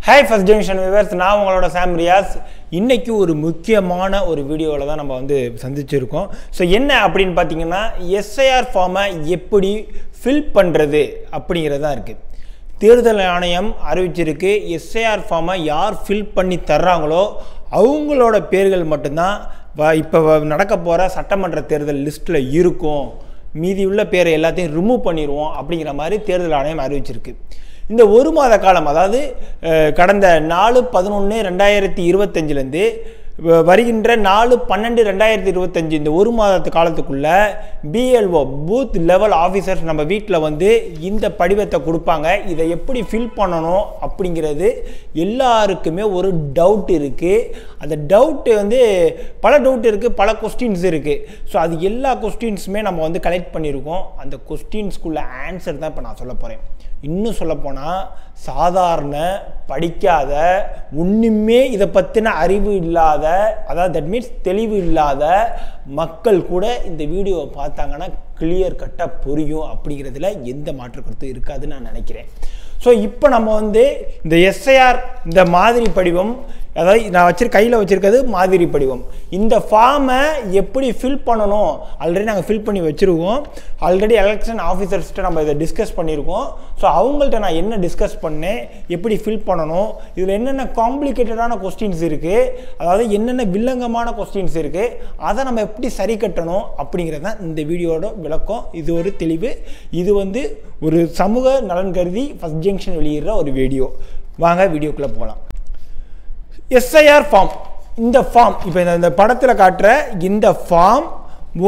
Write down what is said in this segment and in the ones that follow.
Hi first generation viewers, நான் உங்களோட சாம் ரியாஸ். இன்னைக்கு ஒரு முக்கியமான ஒரு வீடியோல தான் நம்ம வந்து சந்திச்சிருக்கோம். சோ என்ன அப்படினு பாத்தீங்கன்னா SIR ஃபார்மை எப்படி ஃபில் பண்றது அப்படிங்கறதா இருக்கு. தேர்தல் ஆணையம் அறிவிச்சிருக்கு SIR ஃபார்மை யார் ஃபில் பண்ணி தர்றாங்களோ அவங்களோட பேர்கள் மட்டும் தான் இப்ப நடக்க போற சட்டமன்ற தேர்தல் லிஸ்ட்ல இருக்கும். மீதி உள்ள பேரை எல்லாத்தையும் ரிமூவ் பண்ணிடுவோம் அப்படிங்கிற மாதிரி தேர்தல் ஆணையம் அறிவிச்சிருக்கு. இந்த ஒரு மாத காலம் அதாவது கடந்த 4/11/2025 லிருந்து வருகின்ற 4/12/2025 இந்த ஒரு மாத காலத்துக்குள்ள BLO பூத் லெவல் ஆபீசர்ஸ் நம்ம வீட்ல வந்து இந்த படிவத்தை கொடுப்பாங்க. இதை எப்படி ஃபில் பண்ணனும் அப்படிங்கிறது எல்லாருக்குமே ஒரு டவுட் இருக்கு. அந்த டவுட் வந்து பல டவுட் இருக்கு, பல क्वेश्चंस இருக்கு. சோ அது எல்லா क्वेश्चंसமே நம்ம வந்து கலெக்ட் பண்ணிருக்கோம். அந்த क्वेश्चंसக்குள்ள ஆன்சர் தான் இப்ப நான் சொல்ல போறேன். இன்னும் சொல்ல போனா சாதாரண படிக்காத ஒண்ணுமே இத பத்தின அறிவு இல்லாத அதாவது தட் மீன்ஸ் தெளிவு இல்லாத மக்கள் கூட இந்த வீடியோவை பார்த்தாங்கன்னா கிளியர் கட்டா புரியும் அப்படிங்கிறதுல எந்த மாற்று கருத்து இருக்காதுன்னு நான் நினைக்கிறேன். சோ இப்போ நம்ம வந்து இந்த SIR இந்த மாதிரி படிவம் அதாவது நான் கையில வச்சிருக்கிறது மாதிரி படிவம். இந்த ஃபார்மை எப்படி ஃபில் பண்ணனும் ஆல்ரெடி நாங்க ஃபில் பண்ணி வச்சிருக்கோம். ஆல்ரெடி எலெக்ஷன் ஆபீசர்ஸ்ட்ட நம்ம இத டிஸ்கஸ் பண்ணிருக்கோம். சோ அவங்கள்ட்ட நான் என்ன டிஸ்கஸ் பண்ணேன், எப்படி ஃபில் பண்ணனும், இதுல என்னென்ன காம்ப்ளிகேட்டடான क्वेश्चंस இருக்கு, அதாவது என்னென்ன வில்லங்கமான क्वेश्चंस இருக்கு, அத நம்ம எப்படி சரி கட்டணும் அப்படிங்கறது தான் இந்த வீடியோவோட விளக்கம். இது ஒரு தெளிவு. இது வந்து ஒரு சமூக நலன் கருதி ஃபர்ஸ்ட் ஜங்ஷன் வெளியிடுற ஒரு வீடியோ. வாங்க வீடியோக்குள்ள போலாம். SIR ஃபார்ம், இந்த ஃபார்ம் இப்போ இந்த படத்துல காட்டுற இந்த ஃபார்ம்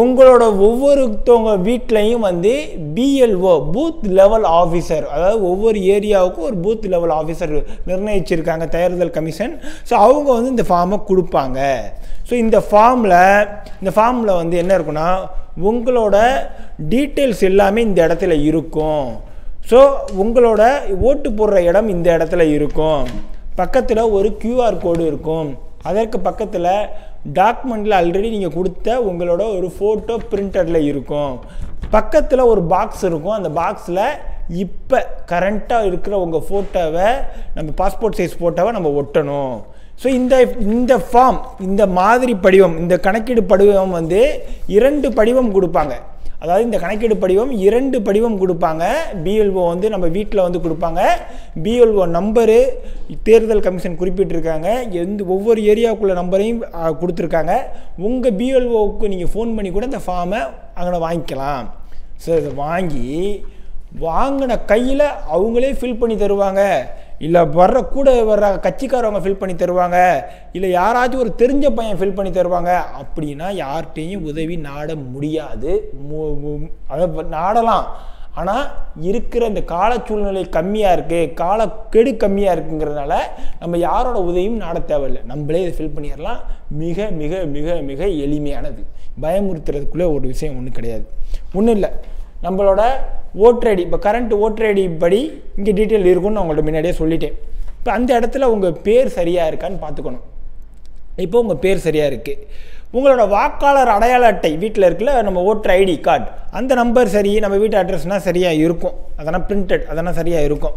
உங்களோட ஒவ்வொருத்தவங்க வீட்லயும் வந்து BLO பூத் லெவல் ஆபீசர் அதாவது ஒவ்வொரு ஏரியாவுக்கும் ஒரு பூத் லெவல் ஆபீசர் நிர்ணயிச்சிருக்காங்க தேர்தல் கமிஷன். ஸோ அவங்க வந்து இந்த ஃபார்மை கொடுப்பாங்க. ஸோ இந்த ஃபார்மில் வந்து என்ன இருக்குன்னா உங்களோட டீட்டெயில்ஸ் எல்லாமே இந்த இடத்துல இருக்கும். ஸோ உங்களோட ஓட்டு போடுற இடம் இந்த இடத்துல இருக்கும். பக்கத்தில் ஒரு QR கோடு இருக்கும். அதற்கு பக்கத்தில் டாக்குமெண்ட்டில் ஆல்ரெடி நீங்கள் கொடுத்த உங்களோட ஒரு ஃபோட்டோ பிரிண்டரில் இருக்கும். பக்கத்தில் ஒரு பாக்ஸ் இருக்கும். அந்த பாக்ஸில் இப்போ கரண்ட்டாக இருக்கிற உங்கள் ஃபோட்டோவை நம்ம பாஸ்போர்ட் சைஸ் ஃபோட்டோவை நம்ம ஒட்டணும். ஸோ இந்த ஃபார்ம் இந்த மாதிரி படிவம் இந்த கணக்கீடு படிவம் வந்து 2 படிவம் கொடுப்பாங்க. அதாவது இந்த கணக்கீடு படிவம் 2 படிவம் கொடுப்பாங்க. BLO வந்து நம்ம வீட்டில் வந்து கொடுப்பாங்க. BLO நம்பரு தேர்தல் கமிஷன் குறிப்பிட்டிருக்காங்க. ஒவ்வொரு ஏரியாவுக்குள்ள நம்பரையும் கொடுத்துருக்காங்க. உங்கள் BLOவுக்கு நீங்கள் ஃபோன் பண்ணி கூட இந்த ஃபார்மை அங்கே வாங்கிக்கலாம். ஸோ இதை வாங்கின கையில் அவங்களே ஃபில் பண்ணி தருவாங்க. இல்லை கூட வர்ற கட்சிக்காரவங்க ஃபில் பண்ணி தருவாங்க. இல்லை யாராச்சும் ஒரு தெரிஞ்ச பையன் ஃபில் பண்ணி தருவாங்க. அப்படின்னா யார்கிட்டையும் உதவி நாட முடியாது. அதை நாடலாம், ஆனால் இருக்கிற இந்த கால சூழ்நிலை கம்மியாக இருக்குது, காலக்கெடு கம்மியாக இருக்குங்கிறதுனால நம்ம யாரோட உதவியும் நாட தேவையில்லை. நம்மளே இதை ஃபில் பண்ணிடலாம். மிக மிக மிக மிக எளிமையானது. பயமுறுத்துறதுக்குள்ளே ஒரு விஷயம் ஒன்றும் கிடையாது. ஒன்றும் இல்லை, நம்மளோட ஓட்டர் ஐடி இப்போ கரண்ட் ஓட்டர் ஐடி படி இங்கே டீட்டெயில் இருக்குன்னு நான் உங்கள்கிட்ட முன்னாடியே சொல்லிட்டேன். இப்போ அந்த இடத்துல உங்கள் பேர் சரியாக இருக்கான்னு பார்த்துக்கணும். இப்போ உங்கள் பேர் சரியாக இருக்குது. உங்களோட வாக்காளர் அடையாள அட்டை வீட்டில் இருக்குல்ல, நம்ம ஓட்டர் ஐடி கார்டு, அந்த நம்பர் சரி, நம்ம வீட்டு அட்ரஸ்னால் சரியாக இருக்கும். அதெல்லாம் பிரிண்டட், அதெல்லாம் சரியாக இருக்கும்.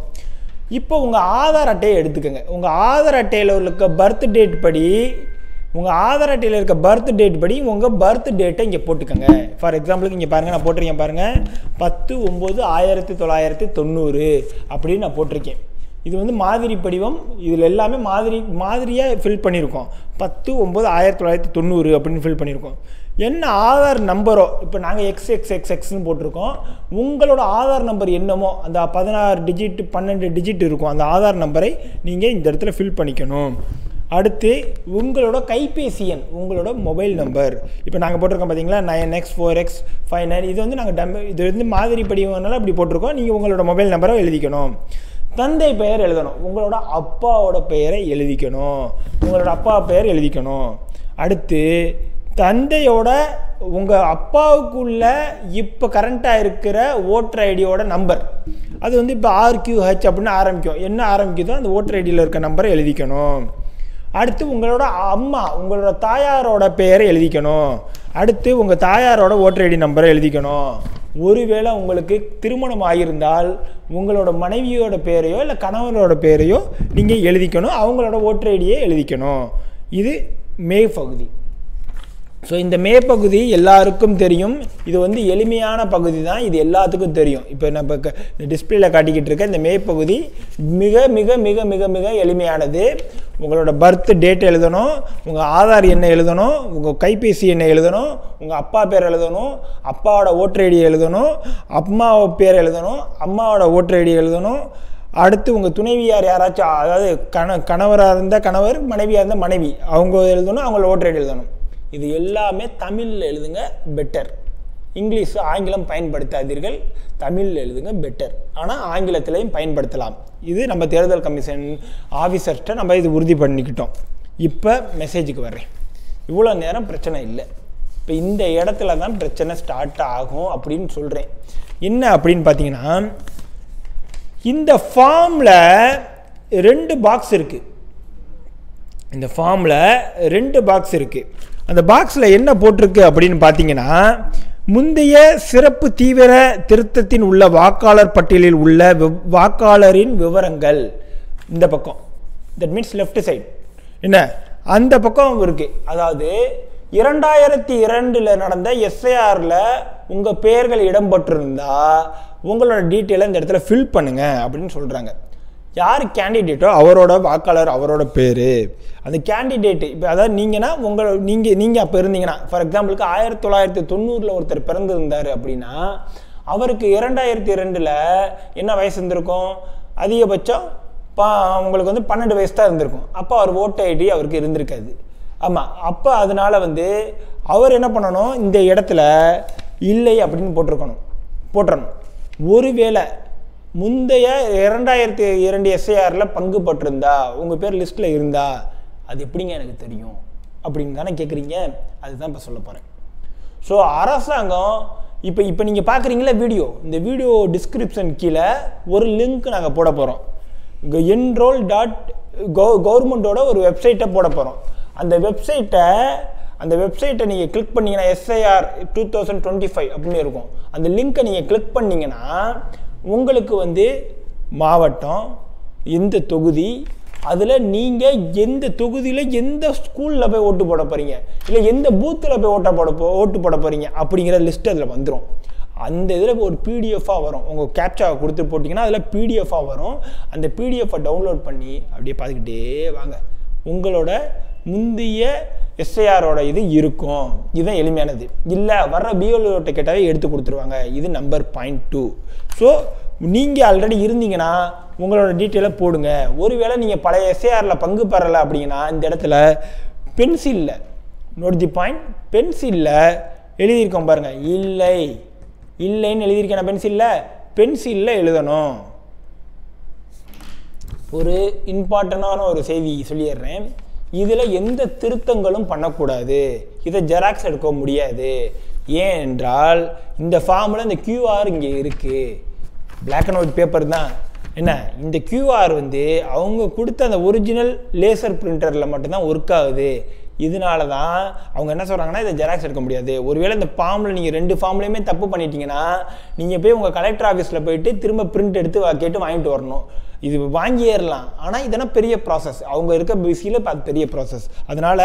இப்போ உங்கள் ஆதார் அட்டையை எடுத்துக்கோங்க. உங்கள் ஆதார் அட்டையில் இருக்க பர்த் டேட் படி உங்கள் ஆதார் அட்டையில் இருக்க பர்த் டேட் படி உங்கள் பர்த் டேட்டை இங்கே போட்டுக்கோங்க. ஃபார் எக்ஸாம்பிளுக்கு இங்கே பாருங்கள், நான் போட்டிருக்கேன் பாருங்கள், 10/9/1990 அப்படின்னு நான் போட்டிருக்கேன். இது வந்து மாதிரி படிவம். இதில் எல்லாமே மாதிரியாக ஃபில் பண்ணியிருக்கோம். 10/9/1990 அப்படின்னு ஃபில் பண்ணியிருக்கோம். என்ன ஆதார் நம்பரோ இப்போ நாங்கள் XXXXன்னு போட்டிருக்கோம். உங்களோட ஆதார் நம்பர் என்னமோ அந்த 16 டிஜிட் 12 டிஜிட் இருக்கும். அந்த ஆதார் நம்பரை நீங்கள் இந்த இடத்துல ஃபில் பண்ணிக்கணும். அடுத்து உங்களோட கைபேசி எண், உங்களோட மொபைல் நம்பர். இப்போ நாங்கள் போட்டிருக்கோம் பார்த்தீங்களா 9X4X59. இது வந்து இது வந்து மாதிரி படிவனால அப்படி போட்டிருக்கோம். நீங்கள் உங்களோட மொபைல் நம்பரை எழுதிக்கணும். தந்தை பெயர் எழுதணும். உங்களோட அப்பாவோட பெயரை எழுதிக்கணும். உங்களோட அப்பா பெயர் எழுதிக்கணும். அடுத்து தந்தையோட உங்கள் அப்பாவுக்குள்ள இப்போ கரண்ட்டாக இருக்கிற ஓட்டர் ஐடியோட நம்பர், அது வந்து இப்போ RQH அப்படின்னு ஆரம்பிக்கும். என்ன ஆரம்பிக்குதோ அந்த ஓட்டர் ஐடியில் இருக்க நம்பரை எழுதிக்கணும். அடுத்து உங்களோட அம்மா உங்களோட தாயாரோட பெயரை எழுதிக்கணும். அடுத்து உங்கள் தாயாரோட ஓட்டர் ஐடி நம்பரை எழுதிக்கணும். ஒருவேளை உங்களுக்கு திருமணம் ஆகியிருந்தால் உங்களோட மனைவியோட பேரையோ இல்லை கணவனோட பேரையோ நீங்கள் எழுதிக்கணும், அவங்களோட ஓட்டர் ஐடியை எழுதிக்கணும். இது மே பகுதி. ஸோ இந்த மே பகுதி எல்லாருக்கும் தெரியும். இது வந்து எளிமையான பகுதி தான், இது எல்லாத்துக்கும் தெரியும். இப்போ நம்ம டிஸ்பிளேல காட்டிக்கிட்டு இருக்க இந்த மே பகுதி மிக மிக மிக மிக மிக எளிமையானது. உங்களோட பர்த் டேட் எழுதணும், உங்கள் ஆதார் எண்ணை எழுதணும், உங்கள் கைபேசி எண்ணை எழுதணும், உங்கள் அப்பா பேர் எழுதணும், அப்பாவோட ஓட்டர் ஐடி எழுதணும், அம்மா பேர் எழுதணும், அம்மாவோட ஓட்டர் ஐடி எழுதணும். அடுத்து உங்கள் துணைவியார் யாராச்சும், அதாவது கணவராக இருந்தால் கணவர், மனைவியாக இருந்தால் மனைவி, அவங்க எழுதணும், அவங்களோட ஓட்டர் ஐடி எழுதணும். இது எல்லாமே தமிழில் எழுதுங்க, பெட்டர். இங்கிலீஷ் ஆங்கிலம் பயன்படுத்தாதீர்கள், தமிழில் எழுதுங்க, பெட்டர். ஆனால் ஆங்கிலத்திலையும் பயன்படுத்தலாம். இது நம்ம தேர்தல் கமிஷன் ஆஃபீஸர்கிட்ட நம்ம இது உறுதி பண்ணிக்கிட்டோம். இப்போ மெசேஜுக்கு வர்றேன். இவ்வளோ நேரம் பிரச்சனை இல்லை, இப்போ இந்த இடத்துல தான் பிரச்சனை ஸ்டார்ட் ஆகும் அப்படின்னு சொல்கிறேன். என்ன அப்படின்னு பார்த்தீங்கன்னா, இந்த ஃபார்மில் 2 பாக்ஸ் இருக்குது. இந்த ஃபார்மில் 2 பாக்ஸ் இருக்குது. அந்த பாக்ஸில் என்ன போட்டிருக்கு அப்படின்னு பார்த்தீங்கன்னா, முந்தைய சிறப்பு தீவிர திருத்தத்தின் உள்ள வாக்காளர் பட்டியலில் உள்ள வாக்காளரின் விவரங்கள் இந்த பக்கம், தட் மீன்ஸ் லெஃப்ட் சைடு என்ன அந்த பக்கம் இருக்குது. அதாவது 2002 நடந்த எஸ்ஐஆரில் உங்கள் பெயர்கள் இடம்பெற்றிருந்தா உங்களோட டீட்டெயிலை இந்த இடத்துல ஃபில் பண்ணுங்க அப்படின்னு சொல்கிறாங்க. யார் கேண்டிடேட்டோ அவரோட வாக்காளர், அவரோட பேர், அந்த கேண்டிடேட்டு. இப்போ அதாவது நீங்கள் அப்போ இருந்தீங்கன்னா, ஃபார் எக்ஸாம்பிளுக்கு 1990 ஒருத்தர் பிறந்திருந்தார் அப்படின்னா, அவருக்கு 2002 என்ன வயசு இருந்திருக்கும்? அதிகபட்சம் உங்களுக்கு வந்து 12 வயசு தான் இருந்திருக்கும். அப்போ அவர் ஓட்டர் ஐடி அவருக்கு இருந்திருக்காது. ஆமாம், அப்போ அதனால வந்து அவர் என்ன பண்ணணும், இந்த இடத்துல இல்லை அப்படின்னு போட்டுறணும். ஒருவேளை முந்தைய 2002 எஸ்ஐஆரில் பங்கு பட்டிருந்தா, உங்கள் பேர் லிஸ்ட்டில் இருந்தா, அது எப்படிங்க எனக்கு தெரியும் அப்படின்னு தானே கேட்குறீங்க. அதுதான் இப்போ சொல்ல போகிறேன். ஸோ அரசாங்கம் இப்போ நீங்கள் பார்க்குறீங்களா வீடியோ, இந்த வீடியோ டிஸ்கிரிப்ஷன் கீழே ஒரு லிங்க் நாங்கள் போட போகிறோம். enroll.government ஒரு வெப்சைட்டை போட போகிறோம். அந்த வெப்சைட்டை நீங்கள் கிளிக் பண்ணிங்கன்னா SIR 2025 அப்படின்னு இருக்கும். அந்த லிங்க்கை நீங்கள் கிளிக் பண்ணிங்கன்னா உங்களுக்கு வந்து மாவட்டம், எந்த தொகுதி, அதில் நீங்கள் எந்த தொகுதியில் எந்த ஸ்கூலில் போய் ஓட்டு போட போகிறீங்க, இல்லை எந்த பூத்தில் போய் ஓட்டு போட போகிறீங்க அப்படிங்கிற லிஸ்ட் அதில் வந்துடும். அந்த இதில் ஒரு பிடிஎஃபாக வரும். உங்கள் கேப்சாவை கொடுத்து போட்டிங்கன்னா அதில் பிடிஎஃபாக வரும். அந்த பிடிஎஃபை டவுன்லோட் பண்ணி அப்படியே பார்த்துக்கிட்டே வாங்க. உங்களோட முந்தைய எஸ்ஐஆரோட இது இருக்கும். இதுதான் எளிமையானது. இல்லை வர்ற பிஎல்ஓட்ட கேட்டாவே எடுத்து கொடுத்துருவாங்க. இது நம்பர் 0.2. ஸோ நீங்கள் ஆல்ரெடி இருந்தீங்கன்னா உங்களோட டீட்டெயிலை போடுங்க. ஒருவேளை நீங்கள் பழைய எஸ்ஐஆரில் பங்கு பெறலை அப்படிங்கன்னா இந்த இடத்துல பென்சிலில் நோட் தி பாயிண்ட், பென்சிலில் எழுதியிருக்கோம் பாருங்கள், இல்லைன்னு எழுதியிருக்கேன். பென்சிலில் எழுதணும். ஒரு இம்பார்ட்டண்டான ஒரு செய்தி சொல்லிடுறேன். இதில் எந்த திருத்தங்களும் பண்ணக்கூடாது. இதை ஜெராக்ஸ் எடுக்க முடியாது. ஏன் என்றால் இந்த ஃபார்மில் இந்த QR இங்கே இருக்குது. பிளாக் அண்ட் ஒயிட் பேப்பர் தான். என்ன, இந்த QR வந்து அவங்க கொடுத்த அந்த ஒரிஜினல் லேசர் பிரிண்டரில் மட்டும்தான் ஒர்க் ஆகுது. இதனால தான் அவங்க என்ன சொல்கிறாங்கன்னா இதை ஜெராக்ஸ் எடுக்க முடியாது. ஒருவேளை இந்த ஃபார்மில் நீங்கள் 2 ஃபார்ம்லேயுமே தப்பு பண்ணிட்டீங்கன்னா நீங்கள் போய் உங்கள் கலெக்டர் ஆஃபீஸில் போயிட்டு திரும்ப பிரிண்ட் எடுத்து கேட்டு வாங்கிட்டு வரணும். இது வாங்கிடலாம், ஆனால் இதெல்லாம் பெரிய ப்ராசஸ். அவங்க இருக்க பிஸியில் அது பெரிய ப்ராசஸ். அதனால்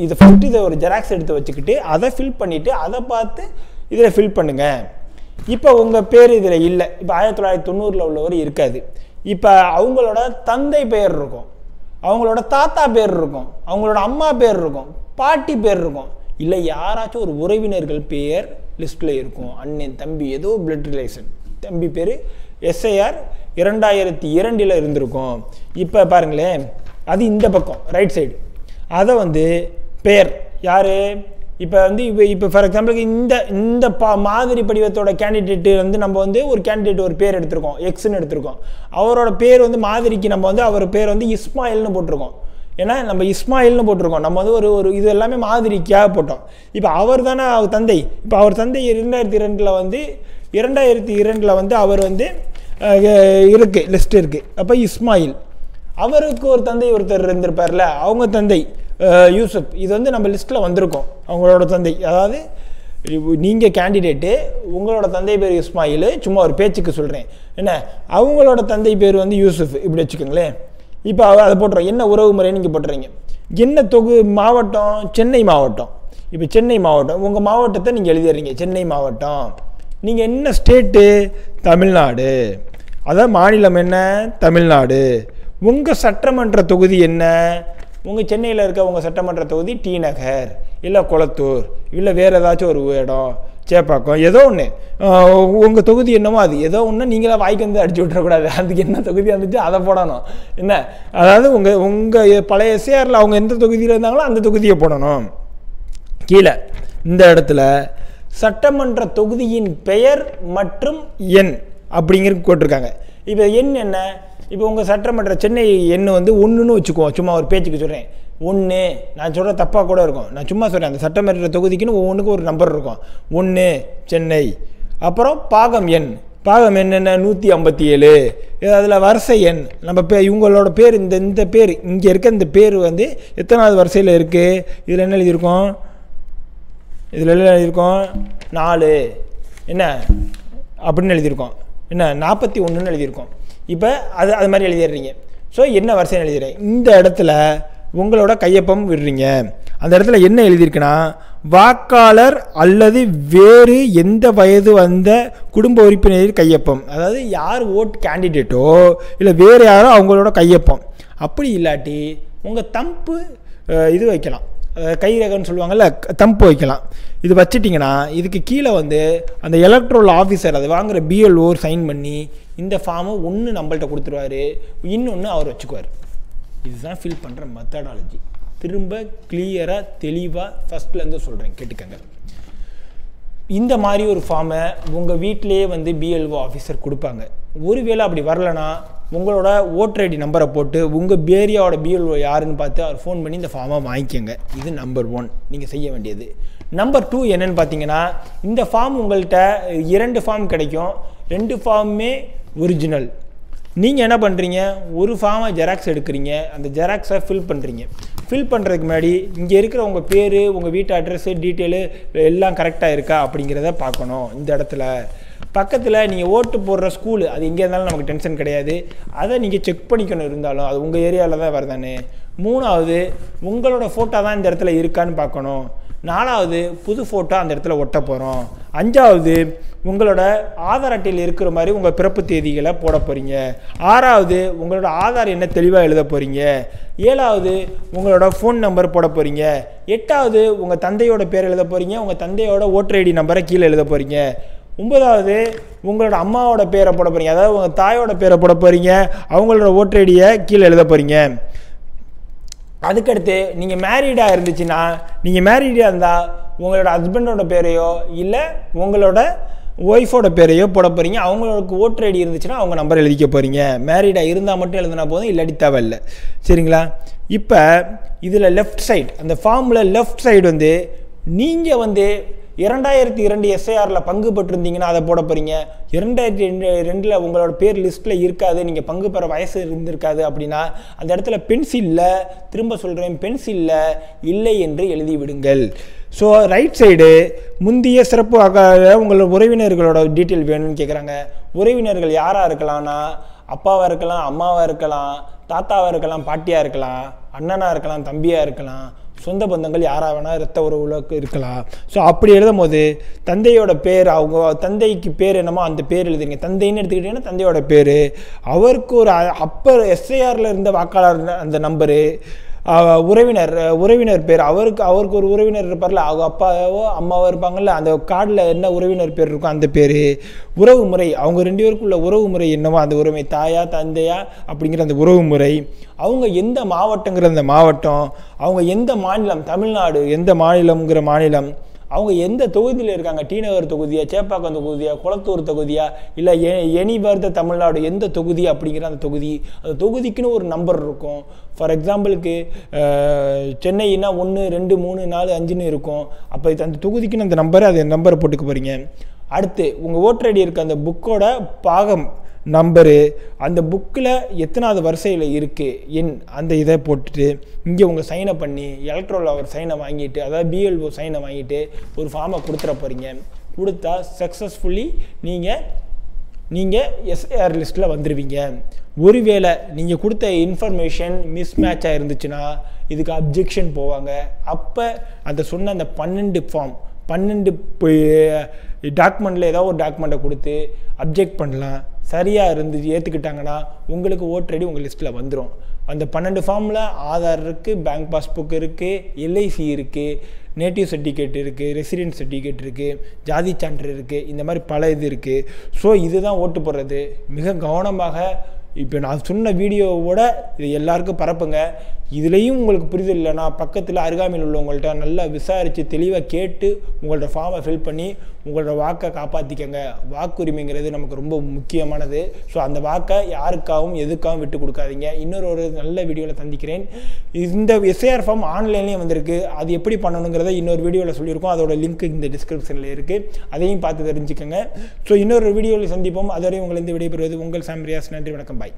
இதை ஃபஸ்ட்டு இதை ஒரு ஜெராக்ஸ் எடுத்து வச்சுக்கிட்டு அதை ஃபில் பண்ணிவிட்டு அதை பார்த்து இதில் ஃபில் பண்ணுங்கள். இப்போ உங்கள் பேர் இதில் இல்லை. இப்போ 1990 உள்ளவர் இருக்காது. இப்போ அவங்களோட தந்தை பெயர் இருக்கும், அவங்களோட தாத்தா பேர் இருக்கும், அவங்களோட அம்மா பேர் இருக்கும், பாட்டி பேர் இருக்கும், இல்லை யாராச்சும் ஒரு உறவினர்கள் பேர் லிஸ்ட்டில் இருக்கும். அண்ணன், தம்பி, ஏதோ பிளட் ரிலேஷன் தம்பி பேர் SIR 2002 இருந்திருக்கும். இப்போ பாருங்களேன், அது இந்த பக்கம் ரைட் சைடு. அதை வந்து பேர் யார், இப்போ ஃபார் எக்ஸாம்பிளுக்கு இந்த மாதிரி படிவத்தோட கேண்டிடேட்டு வந்து நம்ம வந்து ஒரு கேண்டிடேட் ஒரு பேர் எடுத்திருக்கோம், எக்ஸ்ன்னு எடுத்திருக்கோம். அவரோட பேர் வந்து மாதிரிக்கு நம்ம வந்து அவர் பேர் வந்து இஸ்மாயில்னு போட்டிருக்கோம். ஏன்னா நம்ம இஸ்மாயில்னு போட்டிருக்கோம். நம்ம வந்து ஒரு இது எல்லாமே மாதிரிக்காக போட்டோம். இப்போ அவர் தானே அவர் தந்தை. இப்போ அவர் தந்தை 2002 வந்து அவர் வந்து இருக்குது, லிஸ்ட் இருக்குது. அப்போ இஸ்மாயில், அவருக்கு ஒரு தந்தை ஒருத்தர் இருந்திருப்பார்ல, அவங்க தந்தை யூசுப். இது வந்து நம்ம லிஸ்ட்டில் வந்திருக்கோம். அவங்களோட தந்தை, அதாவது நீங்கள் கேண்டிடேட்டு, உங்களோட தந்தை பேர் இஸ்மாயில், சும்மா ஒரு பேச்சுக்கு சொல்கிறேன் என்ன, அவங்களோட தந்தை பேர் வந்து யூசுஃப் இப்படி வச்சுக்கோங்களேன். இப்போ அதை போட்டுறோம். என்ன உறவு முறை நீங்கள் போட்டுறீங்க, என்ன மாவட்டம், சென்னை மாவட்டம். இப்போ சென்னை மாவட்டம், உங்கள் மாவட்டத்தை நீங்கள் எழுதிடுறீங்க சென்னை மாவட்டம். நீங்கள் என்ன ஸ்டேட்டு, தமிழ்நாடு. அதான் மாநிலம் என்ன, தமிழ்நாடு. உங்கள் சட்டமன்ற தொகுதி என்ன, உங்கள் சென்னையில் இருக்க உங்கள் சட்டமன்ற தொகுதி டி நகர் இல்லை கொளத்தூர் இல்லை வேறு ஏதாச்சும் ஒரு இடம், சேப்பாக்கம், ஏதோ ஒன்று. உங்கள் தொகுதி என்னமோ அது ஏதோ ஒன்று நீங்களாம் வாய்க்கு வந்து அடிச்சு விட்டுறக்கூடாது. அதுக்கு என்ன தொகுதி வந்துச்சு அதை போடணும் என்ன. அதாவது உங்கள் பழைய எஸ்ஏஆரில் அவங்க எந்த தொகுதியில் இருந்தாங்களோ அந்த தொகுதியை போடணும். கீழே இந்த இடத்துல சட்டமன்ற தொகுதியின் பெயர் மற்றும் எண் அப்படிங்கிறது போட்டிருக்காங்க. இப்போ எண் என்ன, இப்போ உங்கள் சட்டமன்ற சென்னை எண் வந்து 1ன்னு வச்சுக்குவோம். சும்மா ஒரு பேச்சுக்கு சொல்கிறேன் 1. நான் சொல்கிற தப்பாக கூட இருக்கும், நான் சும்மா சொல்கிறேன். அந்த சட்டமன்ற தொகுதிக்குன்னு ஒவ்வொன்றுக்கும் ஒரு நம்பர் இருக்கும். 1 சென்னை. அப்புறம் பாகம் எண், பாகம் எண் என்ன 157. அதில் வரிசை எண் நம்ம இவங்களோட பேர், இந்த பேர் இங்கே இருக்க இந்த பேர் வந்து எத்தனாவது வரிசையில் இருக்குது, இதில் என்ன எழுதியிருக்கோம், இதில் எல்லாம் எழுதியிருக்கோம் 4 என்ன அப்படின்னு எழுதியிருக்கோம், என்ன 41ன்னு எழுதியிருக்கோம். இப்போ அது மாதிரி எழுதிடுறீங்க. ஸோ என்ன வரிசைன்னு எழுதிடுறேன். இந்த இடத்துல உங்களோட கையொப்பம் விடுறீங்க. அந்த இடத்துல என்ன எழுதியிருக்குன்னா, வாக்காளர் அல்லது வேறு எந்த வயது வந்த குடும்ப உறுப்பினரின் கையொப்பம். அதாவது யார் ஓட் கேண்டிடேட்டோ இல்லை வேறு யாரோ அவங்களோட கையொப்பம். அப்படி இல்லாட்டி உங்கள் தம்பு இது வைக்கலாம், கைரேகைன்னு சொல்லுவாங்கள்ல, தம்பு வைக்கலாம். இது வச்சிட்டிங்கன்னா இதுக்கு கீழே வந்து அந்த எலக்ட்ரல் ஆஃபீஸர் அதை வாங்குகிற பிஎல்ஓ சைன் பண்ணி இந்த ஃபார்மை ஒன்று நம்மள்கிட்ட கொடுத்துருவார், இன்னொன்று அவர் வச்சுக்குவார். இதுதான் ஃபில் பண்ணுற மெத்தடாலஜி. திரும்ப கிளியராக தெளிவாக ஃபஸ்ட்லேருந்து சொல்கிறேன், கேட்டுக்கங்க. இந்த மாதிரி ஒரு ஃபார்மை உங்கள் வீட்டிலேயே வந்து பிஎல்ஓ ஆஃபீஸர் கொடுப்பாங்க. ஒருவேளை அப்படி வரலனா உங்களோட ஓட்டர் ஐடி நம்பரை போட்டு உங்கள் ஏரியாவோட பிஎல்ஓ யாருன்னு பார்த்து அவர் ஃபோன் பண்ணி இந்த ஃபார்மை வாங்கிக்கோங்க. இது நம்பர் 1 நீங்கள் செய்ய வேண்டியது. நம்பர் 2 என்னென்னு பார்த்தீங்கன்னா, இந்த ஃபார்ம் உங்கள்கிட்ட 2 ஃபார்ம் கிடைக்கும். 2 ஃபார்முமே ஒரிஜினல். நீங்கள் என்ன பண்ணுறீங்க, ஒரு ஃபார்மை ஜெராக்ஸ் எடுக்கிறீங்க, அந்த ஜெராக்ஸை ஃபில் பண்ணுறீங்க. ஃபில் பண்ணுறதுக்கு முன்னாடி இங்கே இருக்கிற உங்கள் பேர், உங்கள் வீட்டு அட்ரஸ்ஸு, டீட்டெயிலு எல்லாம் கரெக்டாக இருக்கா அப்படிங்கிறத பார்க்கணும். இந்த இடத்துல பக்கத்தில் நீங்கள் ஓட்டு போடுற ஸ்கூலு அது எங்கே இருந்தாலும் நமக்கு டென்ஷன் கிடையாது, அதை நீங்கள் செக் பண்ணிக்கணும். இருந்தாலும் அது உங்கள் ஏரியாவில் தான் வருதானே. 3வது உங்களோட ஃபோட்டோ தான் இந்த இடத்துல இருக்கான்னு பார்க்கணும். 4வது புது ஃபோட்டோ அந்த இடத்துல ஒட்ட போகிறோம். 5வது உங்களோட ஆதார் அட்டையில் இருக்கிற மாதிரி உங்கள் பிறப்பு தேதிகளை போட போகிறீங்க. 6வது உங்களோட ஆதார் என்ன தெளிவாக எழுத போகிறீங்க. 7வது உங்களோட ஃபோன் நம்பர் போட போகிறீங்க. 8வது உங்கள் தந்தையோட பேர் எழுத போகிறீங்க, உங்கள் தந்தையோட ஓட்டர் ஐடி நம்பரை கீழே எழுத போகிறீங்க. 9வது உங்களோட அம்மாவோட பேரை போட போகிறீங்க, அதாவது உங்கள் தாயோட பேரை போட போகிறீங்க, அவங்களோட ஓட்டர் ஐடியை கீழே எழுத போகிறீங்க. அதுக்கடுத்து நீங்கள் மேரீடாக இருந்துச்சுன்னா, நீங்கள் மேரீடாக இருந்தால் உங்களோட ஹஸ்பண்டோட பேரையோ இல்லை உங்களோட ஒய்ஃபோட பேரையோ போட போகிறீங்க. அவங்களுக்கு ஓட்டர் ஐடி இருந்துச்சுன்னா அவங்க நம்பர் எழுதிக்க போகிறீங்க. மேரீடாக இருந்தால் மட்டும் எழுதினா போதும், இல்லாட்டி தேவையில்லை. சரிங்களா? இப்போ இதில் லெஃப்ட் சைடு, அந்த ஃபார்மில் லெஃப்ட் சைடு வந்து நீங்கள் வந்து 2002 எஸ்ஐஆரில் பங்கு பெற்றிருந்தீங்கன்னா அதை போட போகிறீங்க. 2002 உங்களோட பேர் லிஸ்ட்டில் இருக்காது, நீங்கள் பங்கு பெற வயசு இருந்திருக்காது அப்படின்னா அந்த இடத்துல பென்சிலில், திரும்ப சொல்கிறேன், பென்சிலில் இல்லை என்று எழுதி விடுங்கள். ஸோ ரைட் சைடு முந்தைய சிறப்பு உங்களோட உறவினர்களோட டீட்டெயில் வேணும்னு கேட்குறாங்க. உறவினர்கள் யாராக இருக்கலாம்னா, அப்பாவாக இருக்கலாம், அம்மாவாக இருக்கலாம், தாத்தாவாக இருக்கலாம், பாட்டியாக இருக்கலாம், அண்ணனாக இருக்கலாம், தம்பியாக இருக்கலாம், சொந்த பந்தங்கள் யாராக வேணால் ரத்த உறவுகளுக்கு இருக்கலாம். ஸோ அப்படி எழுதும் போது தந்தையோட பேர், அவங்க தந்தைக்கு பேர் என்னமோ அந்த பேர் எழுதுங்க. தந்தைன்னு எடுத்துக்கிட்டிங்கன்னா தந்தையோட பேர், அவருக்கு ஒரு அப்போ எஸ்ஐஆரில் இருந்த வாக்காளர் அந்த நம்பரு, உறவினர் பேர், அவருக்கு ஒரு உறவினர் இருப்பார்ல, அவங்க அப்பாவோ அம்மாவோ இருப்பாங்கள்ல, அந்த கார்டில் என்ன உறவினர் பேர் இருக்கோ அந்த பேர், உறவு முறை, அவங்க 2 பேருக்குள்ள உறவு முறை என்னவோ அந்த உறவை, தாயா தந்தையா அப்படிங்கிற அந்த உறவு முறை, அவங்க எந்த மாவட்டங்கிற அந்த மாவட்டம், அவங்க எந்த மாநிலம், தமிழ்நாடு எந்த மாநிலம்ங்கிற மாநிலம், அவங்க எந்த தொகுதியில் இருக்காங்க, டி நகர் தொகுதியா, சேப்பாக்கம் தொகுதியா, குளத்தூர் தொகுதியா, இல்லை எனிவர்த தமிழ்நாடு எந்த தொகுதி அப்படிங்கிற அந்த தொகுதி, அந்த தொகுதிக்குன்னு ஒரு நம்பர் இருக்கும். ஃபார் எக்ஸாம்பிளுக்கு சென்னைன்னா 1 2 3 4 5ன்னு இருக்கும். அப்போ அந்த தொகுதிக்குன்னு அந்த நம்பரை, அந்த நம்பரை போட்டுக்க போகிறீங்க. அடுத்து உங்கள் ஓட்டர் ஐடி இருக்க அந்த புக்கோட பாகம் நம்பரு, அந்த புக்கில் எத்தனாவது வரிசையில் இருக்குது எண், அந்த இதை போட்டுட்டு இங்கே உங்கள் சைனை பண்ணி எலக்ட்ரோல் அவர் சைனை வாங்கிட்டு, அதாவது பிஎல்ஓ சைனை வாங்கிட்டு ஒரு ஃபார்மை கொடுத்துட போகிறீங்க. கொடுத்தா சக்ஸஸ்ஃபுல்லி நீங்கள் எஸ்ஏஆர் லிஸ்ட்டில் வந்துடுவீங்க. ஒருவேளை நீங்கள் கொடுத்த இன்ஃபர்மேஷன் மிஸ்மேட்சாக இருந்துச்சுன்னா இதுக்கு அப்ஜெக்ஷன் போவாங்க. அப்போ அந்த சொன்ன அந்த 12 ஃபார்ம் 12 டாக்குமெண்ட்டில் ஏதாவது ஒரு டாக்குமெண்ட்டை கொடுத்து அப்ஜெக்ட் பண்ணலாம். சரியாக இருந்து ஏற்றுக்கிட்டாங்கன்னா உங்களுக்கு ஓட்டர் ஐடி உங்கள் லிஸ்ட்டில் வந்துடும். அந்த 12 ஃபார்மில் ஆதார் இருக்குது, பேங்க் பாஸ்புக் இருக்குது, எல்ஐசி இருக்குது, நேட்டிவ் சர்டிஃபிகேட் இருக்குது, ரெசிடென்ட் சர்டிஃபிகேட் இருக்குது, ஜாதி சான்று இருக்குது, இந்த மாதிரி பல இது இருக்குது. ஸோ இதுதான் ஓட்டு போடுறது. மிக கவனமாக இப்போ நான் சொன்ன வீடியோவோட இது எல்லாருக்கும் பரப்புங்க. இதுலேயும் உங்களுக்கு புரிதல் இல்லைன்னா பக்கத்தில் அருகாமையில் உள்ளவங்கள்ட்ட நல்லா விசாரித்து தெளிவாக கேட்டு உங்களோட ஃபார்மை ஃபில் பண்ணி உங்களோட வாக்கை காப்பாற்றிக்கங்க. வாக்குரிமைங்கிறது நமக்கு ரொம்ப முக்கியமானது. ஸோ அந்த வாக்கை யாருக்காகவும் எதுக்காகவும் விட்டு கொடுக்காதீங்க. ஒரு நல்ல வீடியோவில் சந்திக்கிறேன். இந்த எஸ்ஏஆர் ஃபார்ம் ஆன்லைன்லேயும் வந்திருக்கு. அது எப்படி பண்ணணுங்கிறத இன்னொரு வீடியோவில் சொல்லியிருக்கோம். அதோட லிங்க் இந்த டிஸ்கிரிப்ஷனில் இருக்குது. அதையும் பார்த்து தெரிஞ்சுக்கோங்க. ஸோ இன்னொரு வீடியோவில் சந்திப்போம். அதுவரை உங்களிருந்து விடைபெறுவது உங்கள் சாம் ரியாஸ். நன்றி, வணக்கம், பாய்.